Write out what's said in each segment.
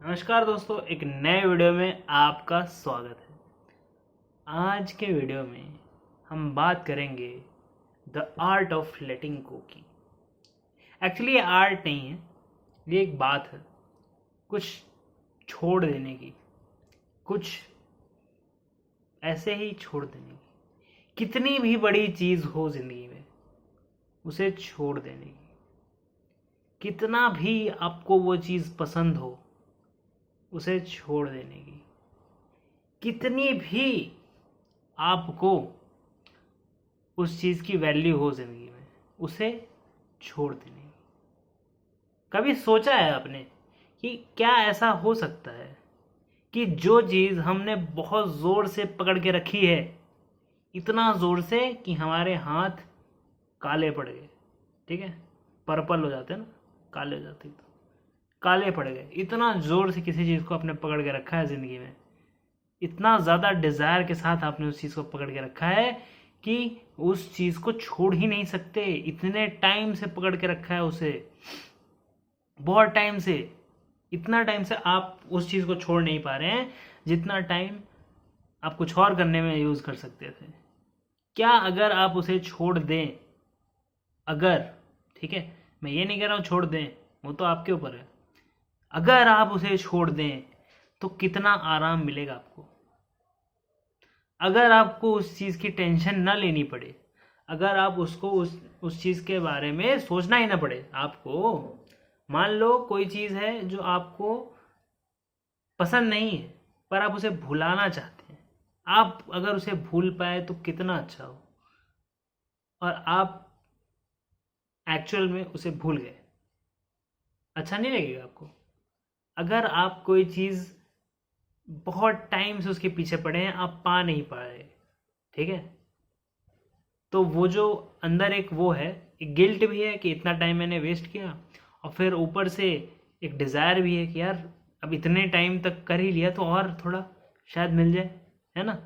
नमस्कार दोस्तों, एक नए वीडियो में आपका स्वागत है। आज के वीडियो में हम बात करेंगे द आर्ट ऑफ लेटिंग गो की। एक्चुअली ये आर्ट नहीं है, ये एक बात है, कुछ छोड़ देने की, कुछ ऐसे ही छोड़ देने की। कितनी भी बड़ी चीज़ हो ज़िंदगी में, उसे छोड़ देने की। कितना भी आपको वो चीज़ पसंद हो, उसे छोड़ देने की। कितनी भी आपको उस चीज़ की वैल्यू हो ज़िंदगी में, उसे छोड़ देने की। कभी सोचा है आपने कि क्या ऐसा हो सकता है कि जो चीज़ हमने बहुत ज़ोर से पकड़ के रखी है, इतना ज़ोर से कि हमारे हाथ काले पड़ गए, ठीक है, पर्पल हो जाते हैं ना, काले हो जाते, तो काले पड़ गए, इतना ज़ोर से किसी चीज़ को आपने पकड़ के रखा है ज़िंदगी में, इतना ज़्यादा डिज़ायर के साथ आपने उस चीज़ को पकड़ के रखा है कि उस चीज़ को छोड़ ही नहीं सकते। इतने टाइम से पकड़ के रखा है उसे, बहुत टाइम से, इतना टाइम से आप उस चीज़ को छोड़ नहीं पा रहे हैं जितना टाइम आप कुछ और करने में यूज़ कर सकते थे। क्या अगर आप उसे छोड़ दें, अगर, ठीक है, मैं ये नहीं कह रहा हूँ छोड़ दें, वो तो आपके ऊपर है, अगर आप उसे छोड़ दें तो कितना आराम मिलेगा आपको। अगर आपको उस चीज़ की टेंशन ना लेनी पड़े, अगर आप उसको उस चीज़ के बारे में सोचना ही ना पड़े आपको। मान लो कोई चीज़ है जो आपको पसंद नहीं है, पर आप उसे भुलाना चाहते हैं, आप अगर उसे भूल पाए तो कितना अच्छा हो, और आप एक्चुअल में उसे भूल गए, अच्छा नहीं लगेगा आपको। अगर आप कोई चीज़ बहुत टाइम से उसके पीछे पड़े हैं, आप पा नहीं पाए, ठीक है, तो वो जो अंदर एक वो है, एक गिल्ट भी है कि इतना टाइम मैंने वेस्ट किया, और फिर ऊपर से एक डिज़ायर भी है कि यार अब इतने टाइम तक कर ही लिया तो और थोड़ा शायद मिल जाए, है ना।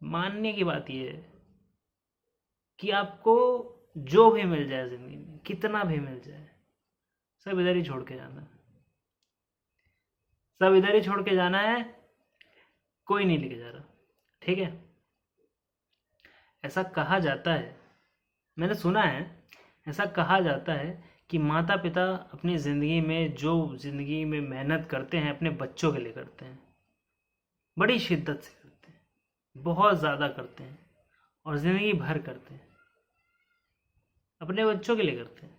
मानने की बात ये है कि आपको जो भी मिल जाए ज़िंदगी में, कितना भी मिल जाए, सब इधर ही छोड़ के जाना है, सब इधर ही छोड़ के जाना है, कोई नहीं लेके जा रहा, ठीक है। ऐसा कहा जाता है, मैंने सुना है, ऐसा कहा जाता है कि माता पिता अपनी ज़िंदगी में जो ज़िंदगी में मेहनत करते हैं अपने बच्चों के लिए करते हैं, बड़ी शिद्दत से करते हैं, बहुत ज़्यादा करते हैं, और ज़िंदगी भर करते हैं, अपने बच्चों के लिए करते हैं,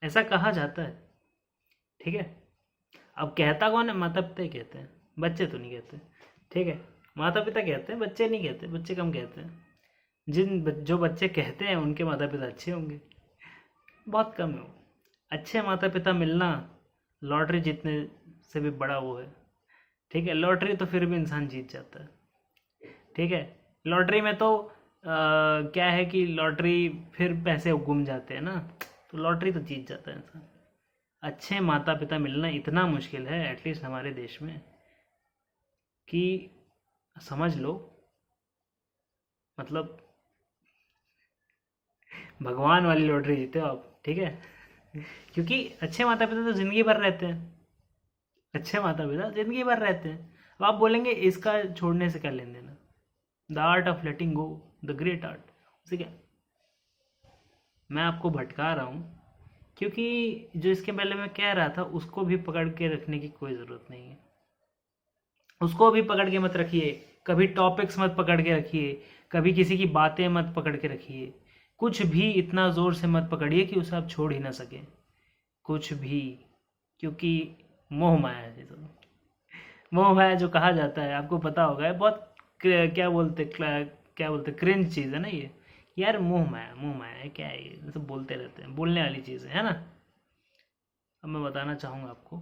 ऐसा कहा जाता है, ठीक है। अब कहता कौन है? माता पिता ही कहते हैं, बच्चे तो नहीं कहते, ठीक है। माता पिता कहते हैं, बच्चे नहीं कहते, बच्चे कम कहते हैं। जो बच्चे कहते हैं उनके माता पिता अच्छे होंगे, बहुत कम है वो। अच्छे माता पिता मिलना लॉटरी जीतने से भी बड़ा वो है, ठीक है। लॉटरी तो फिर भी इंसान जीत जाता है, ठीक है। लॉटरी में तो क्या है कि लॉटरी फिर पैसे गुम जाते हैं ना, तो लॉटरी तो जीत जाता है इंसान। अच्छे माता पिता मिलना इतना मुश्किल है एटलीस्ट हमारे देश में कि समझ लो, मतलब भगवान वाली लॉटरी जीते हो आप, ठीक है। क्योंकि अच्छे माता पिता तो ज़िंदगी भर रहते हैं, अच्छे माता पिता ज़िंदगी भर रहते हैं। अब आप बोलेंगे इसका छोड़ने से क्या लेन देना, the art of letting go, the great art, उसे क्या। मैं आपको भटका रहा हूँ क्योंकि जो इसके पहले मैं कह रहा था उसको भी पकड़ के रखने की कोई ज़रूरत नहीं है, उसको भी पकड़ के मत रखिए, कभी टॉपिक्स मत पकड़ के रखिए, कभी किसी की बातें मत पकड़ के रखिए, कुछ भी इतना ज़ोर से मत पकड़िए कि उसे आप छोड़ ही ना सकें, कुछ भी। क्योंकि मोह माया है ये सब, मोह माया जो कहा जाता है, आपको पता होगा, ये बहुत क्या बोलते क्रिंज चीज़ है ना ये, यार मोह माया, मोह माया है क्या है, ये सब बोलते रहते हैं, बोलने वाली चीज़ है ना। अब मैं बताना चाहूँगा आपको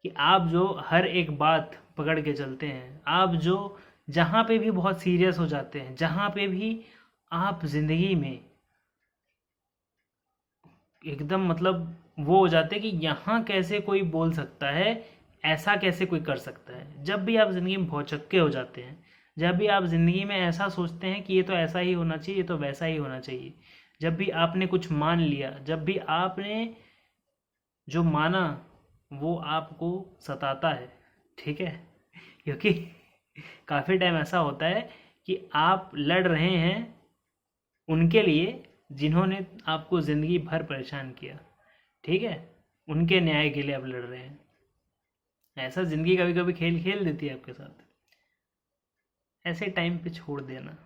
कि आप जो हर एक बात पकड़ के चलते हैं, आप जो जहाँ पे भी बहुत सीरियस हो जाते हैं, जहाँ पे भी आप ज़िंदगी में एकदम मतलब वो हो जाते हैं कि यहाँ कैसे कोई बोल सकता है, ऐसा कैसे कोई कर सकता है, जब भी आप ज़िंदगी में भौचक्के हो जाते हैं, जब भी आप ज़िंदगी में ऐसा सोचते हैं कि ये तो ऐसा ही होना चाहिए, ये तो वैसा ही होना चाहिए, जब भी आपने कुछ मान लिया, जब भी आपने जो माना वो आपको सताता है, ठीक है। क्योंकि काफ़ी टाइम ऐसा होता है कि आप लड़ रहे हैं उनके लिए जिन्होंने आपको ज़िंदगी भर परेशान किया, ठीक है। उनके न्याय के लिए आप लड़ रहे हैं। ऐसा ज़िंदगी कभी कभी खेल खेल देती है आपके साथ। ऐसे टाइम पे छोड़ देना,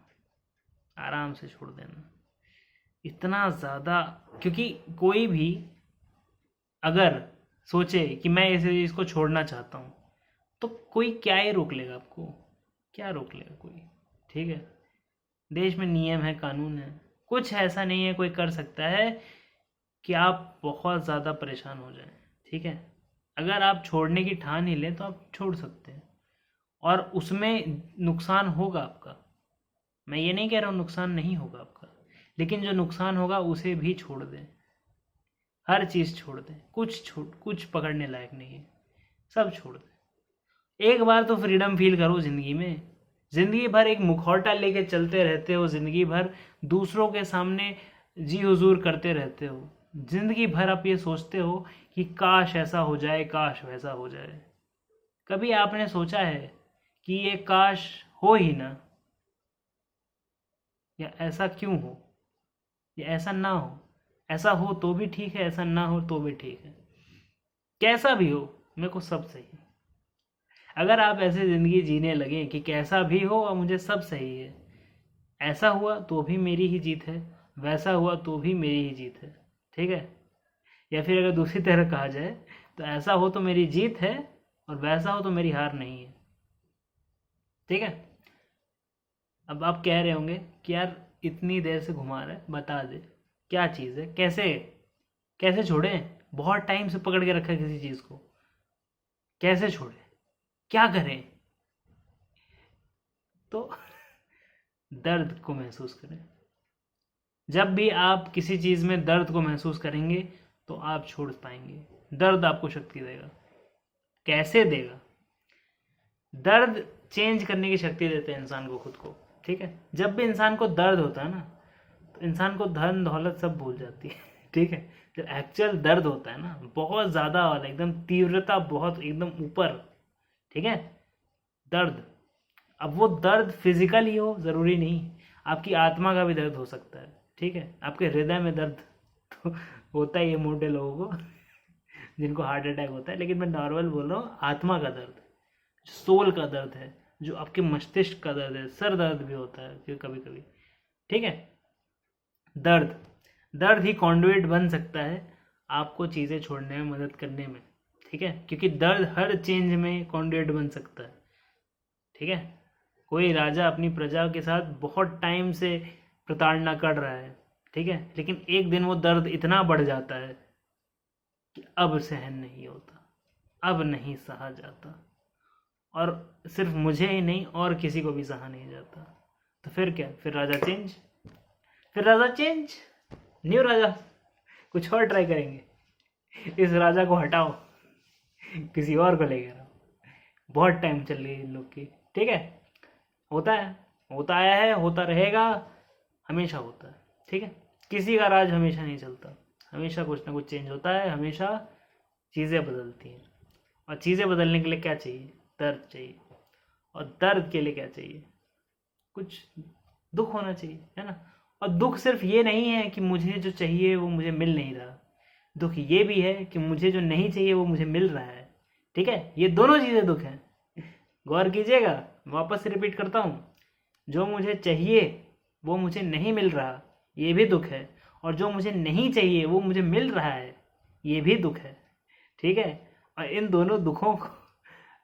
आराम से छोड़ देना। इतना ज़्यादा, क्योंकि कोई भी अगर सोचे कि मैं इस चीज़ को छोड़ना चाहता हूँ, तो कोई क्या ही रोक लेगा आपको? क्या रोक लेगा कोई? ठीक है, देश में नियम है, कानून है, कुछ ऐसा नहीं है कोई कर सकता है कि आप बहुत ज़्यादा परेशान हो जाएं, ठीक है। अगर आप छोड़ने की ठान ही लें तो आप छोड़ सकते हैं, और उसमें नुकसान होगा आपका। मैं ये नहीं कह रहा हूँ नुकसान नहीं होगा आपका, लेकिन जो नुकसान होगा उसे भी छोड़ दें। हर चीज़ छोड़ दें, कुछ पकड़ने लायक नहीं है, सब छोड़ दें। एक बार तो फ्रीडम फील करो ज़िंदगी में। ज़िंदगी भर एक मुखौटा लेके चलते रहते हो, ज़िंदगी भर दूसरों के सामने जी हुजूर करते रहते हो। ज़िंदगी भर आप ये सोचते हो कि काश ऐसा हो जाए, काश वैसा हो जाए। कभी आपने सोचा है कि ये काश हो ही ना, या ऐसा क्यों हो, या ऐसा ना हो? ऐसा हो तो भी ठीक है, ऐसा ना हो तो भी ठीक है। कैसा भी हो, मेरे को सब सही है। अगर आप ऐसे ज़िंदगी जीने लगे कि कैसा भी हो और मुझे सब सही है, ऐसा हुआ तो भी मेरी ही जीत है, वैसा हुआ तो भी मेरी ही जीत है, ठीक है। या फिर अगर दूसरी तरह कहा जाए तो ऐसा हो तो मेरी जीत है और वैसा हो तो मेरी हार नहीं है, ठीक है। अब आप कह रहे होंगे कि यार इतनी देर से घुमा रहा है, बता दे क्या चीज़ है, कैसे कैसे छोड़ें? बहुत टाइम से पकड़ के रखा है किसी चीज़ को, कैसे छोड़ें, क्या करें? तो दर्द को महसूस करें। जब भी आप किसी चीज़ में दर्द को महसूस करेंगे तो आप छोड़ पाएंगे। दर्द आपको शक्ति देगा। कैसे देगा? दर्द चेंज करने की शक्ति देते हैं इंसान को, खुद को, ठीक है। जब भी इंसान को दर्द होता है ना, तो इंसान को धन दौलत सब भूल जाती है, ठीक है। जब एक्चुअल दर्द होता है ना, बहुत ज़्यादा वाला, एकदम तीव्रता बहुत एकदम ऊपर, ठीक है, दर्द। अब वो दर्द फिजिकल ही हो ज़रूरी नहीं, आपकी आत्मा का भी दर्द हो सकता है, ठीक है। आपके हृदय में दर्द तो होता ही है मोटे लोगों को जिनको हार्ट अटैक होता है, लेकिन मैं नॉर्मल बोल रहा हूँ। आत्मा का दर्द, सोल का दर्द है, जो आपके मस्तिष्क का दर्द है, सर दर्द भी होता है कभी कभी, ठीक है। दर्द दर्द ही कॉन्डुइट बन सकता है आपको चीज़ें छोड़ने में मदद करने में, ठीक है। क्योंकि दर्द हर चेंज में कॉन्डुइट बन सकता है, ठीक है। कोई राजा अपनी प्रजा के साथ बहुत टाइम से प्रताड़ना कर रहा है, ठीक है, लेकिन एक दिन वो दर्द इतना बढ़ जाता है कि अब सहन नहीं होता, अब नहीं सहा जाता, और सिर्फ मुझे ही नहीं और किसी को भी सहा नहीं जाता। तो फिर क्या? फिर राजा चेंज, फिर राजा चेंज, न्यू राजा, कुछ और ट्राई करेंगे। इस राजा को हटाओ, किसी और को लेकर आओ। बहुत टाइम चल रही है इन लोग की, ठीक है। होता है, होता आया है, होता रहेगा, हमेशा होता है, ठीक है। किसी का राज हमेशा नहीं चलता, हमेशा कुछ ना कुछ चेंज होता है, हमेशा चीज़ें बदलती हैं। और चीज़ें बदलने के लिए क्या चाहिए? दर्द चाहिए। और दर्द के लिए क्या चाहिए? कुछ दुख होना चाहिए, है ना। और दुख सिर्फ ये नहीं है कि मुझे जो चाहिए वो मुझे मिल नहीं रहा, दुख ये भी है कि मुझे जो नहीं चाहिए वो मुझे मिल रहा है, ठीक है। ये दोनों चीज़ें दुख हैं। गौर कीजिएगा, वापस से रिपीट करता हूँ, जो मुझे चाहिए वो मुझे नहीं मिल रहा, ये भी दुख है। और जो मुझे नहीं चाहिए वो मुझे मिल रहा है, ये भी दुख है, ठीक है। और इन दोनों दुखों को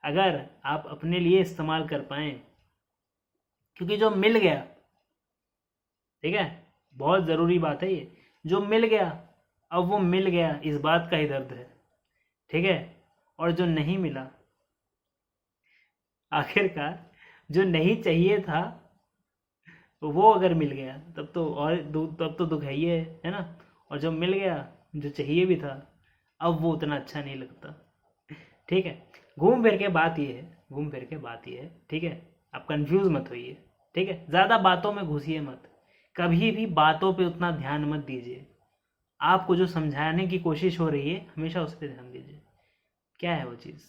अगर आप अपने लिए इस्तेमाल कर पाएँ, क्योंकि जो मिल गया, ठीक है, बहुत ज़रूरी बात है ये, जो मिल गया अब वो मिल गया, इस बात का ही दर्द है, ठीक है। और जो नहीं मिला, आखिरकार जो नहीं चाहिए था वो अगर मिल गया तब तो और तब तो दुख है ही है ना। और जो मिल गया, जो चाहिए भी था, अब वो उतना अच्छा नहीं लगता, ठीक है। घूम फिर के बात ये है, घूम फिर के बात ये है, ठीक है। आप कंफ्यूज मत होइए, ठीक है। ज़्यादा बातों में घुसिए मत, कभी भी बातों पे उतना ध्यान मत दीजिए। आपको जो समझाने की कोशिश हो रही है हमेशा उस पर ध्यान दीजिए। क्या है वो चीज़,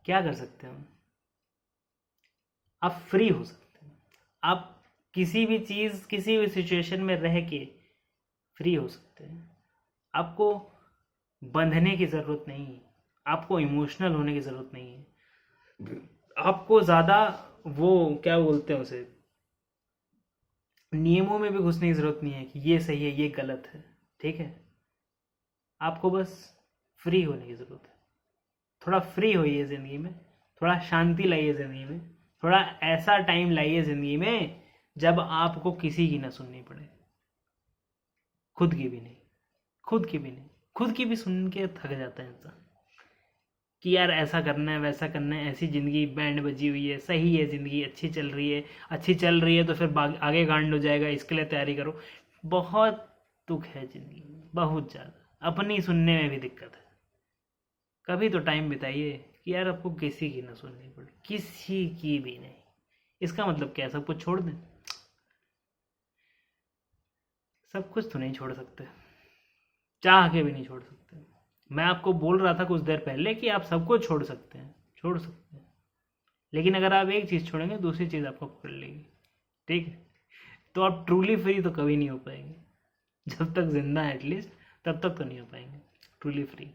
क्या कर सकते हैं हम? आप फ्री हो सकते हैं। आप किसी भी चीज़ किसी भी सिचुएशन में रह के फ्री हो सकते हैं। आपको बंधने की ज़रूरत नहीं है, आपको इमोशनल होने की ज़रूरत नहीं है, आपको ज़्यादा वो क्या बोलते हैं उसे, नियमों में भी घुसने की ज़रूरत नहीं है कि ये सही है ये गलत है। ठीक है, आपको बस फ्री होने की ज़रूरत है। थोड़ा फ्री होइए ज़िंदगी में, थोड़ा शांति लाइए ज़िंदगी में, थोड़ा ऐसा टाइम लाइए ज़िंदगी में जब आपको किसी की ना सुननी पड़े, खुद की भी नहीं, खुद की भी नहीं, खुद की भी सुन के थक जाता है इंसान कि यार ऐसा करना है वैसा करना है, ऐसी ज़िंदगी बैंड बजी हुई है, सही है ज़िंदगी, अच्छी चल रही है, अच्छी चल रही है तो फिर आगे कांड हो जाएगा, इसके लिए तैयारी करो। बहुत दुख है ज़िंदगी में, बहुत ज़्यादा, अपनी सुनने में भी दिक्कत है। कभी तो टाइम बिताइए कि यार आपको किसी की ना सुननी पड़े, किसी की भी नहीं। इसका मतलब क्या है, सब कुछ छोड़ दें? सब कुछ तो नहीं छोड़ सकते, चाह के भी नहीं छोड़ सकते। मैं आपको बोल रहा था कुछ देर पहले कि आप सब कुछ छोड़ सकते हैं, छोड़ सकते हैं, लेकिन अगर आप एक चीज़ छोड़ेंगे दूसरी चीज़ आपको पकड़ लेगी। ठीक है, तो आप ट्रूली फ्री तो कभी नहीं हो पाएंगे, जब तक जिंदा है एटलीस्ट तब तक तो नहीं हो पाएंगे ट्रूली फ्री।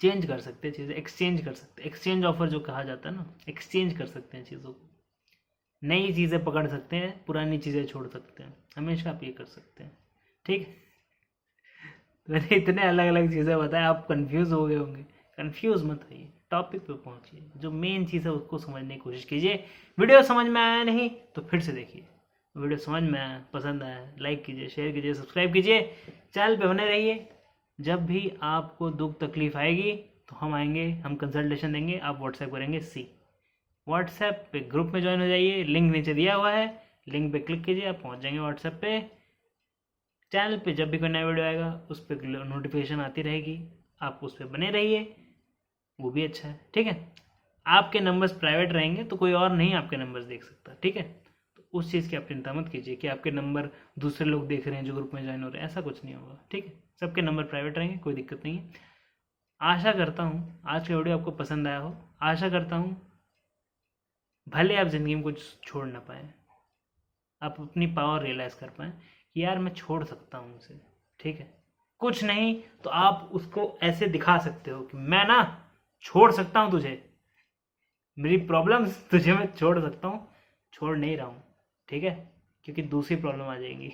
चेंज कर सकते हैं चीज़ें, एक्सचेंज कर सकते हैं, एक्सचेंज ऑफर जो कहा जाता है ना, एक्सचेंज कर सकते हैं चीज़ों को, नई चीज़ें पकड़ सकते हैं, पुरानी चीज़ें छोड़ सकते हैं, हमेशा आप ये कर सकते हैं। ठीक है, मैंने इतने अलग अलग चीज़ें बताया, आप कंफ्यूज हो गए होंगे। कंफ्यूज मत होइए, टॉपिक पे पहुंचिए, जो मेन चीज़ है उसको समझने की कोशिश कीजिए। वीडियो समझ में आया नहीं तो फिर से देखिए, वीडियो समझ में आया, पसंद आया, लाइक कीजिए, शेयर कीजिए, सब्सक्राइब कीजिए, चैनल पे बने रहिए। जब भी आपको दुख तकलीफ आएगी तो हम आएंगे, हम कंसल्टेशन देंगे, आप व्हाट्सएप करेंगे सी, व्हाट्सएप पे ग्रुप में ज्वाइन हो जाइए, लिंक नीचे दिया हुआ है, लिंक पे क्लिक कीजिए, आप पहुंच जाएंगे व्हाट्सएप पे। चैनल पे जब भी कोई नया वीडियो आएगा उस पर नोटिफिकेशन आती रहेगी, आप उस पर बने रहिए, वो भी अच्छा है। ठीक है, आपके नंबर्स प्राइवेट रहेंगे तो कोई और नहीं आपके नंबर्स देख सकता। ठीक है, तो उस चीज़ की आप चिंता मत कीजिए कि आपके नंबर दूसरे लोग देख रहे हैं जो ग्रुप में ज्वाइन हो रहे हैं, ऐसा कुछ नहीं होगा। ठीक है, सबके नंबर प्राइवेट रहेंगे, कोई दिक्कत नहीं है। आशा करता हूँ आज का वीडियो आपको पसंद आया हो, आशा करता हूँ भले आप ज़िंदगी में कुछ छोड़ ना पाए, आप अपनी पावर रियलाइज़ कर पाएँ कि यार मैं छोड़ सकता हूँ उसे। ठीक है, कुछ नहीं तो आप उसको ऐसे दिखा सकते हो कि मैं ना छोड़ सकता हूँ तुझे, मेरी प्रॉब्लम्स तुझे मैं छोड़ सकता हूँ, छोड़ नहीं रहा हूँ। ठीक है, क्योंकि दूसरी प्रॉब्लम आ जाएंगी।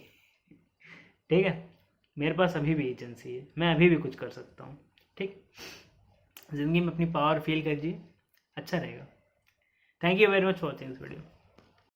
ठीक है, मेरे पास अभी भी एजेंसी है, मैं अभी भी कुछ कर सकता हूँ। ठीक, ज़िंदगी में अपनी पावर फील कीजिए, अच्छा रहेगा। Thank you very much for watching this video.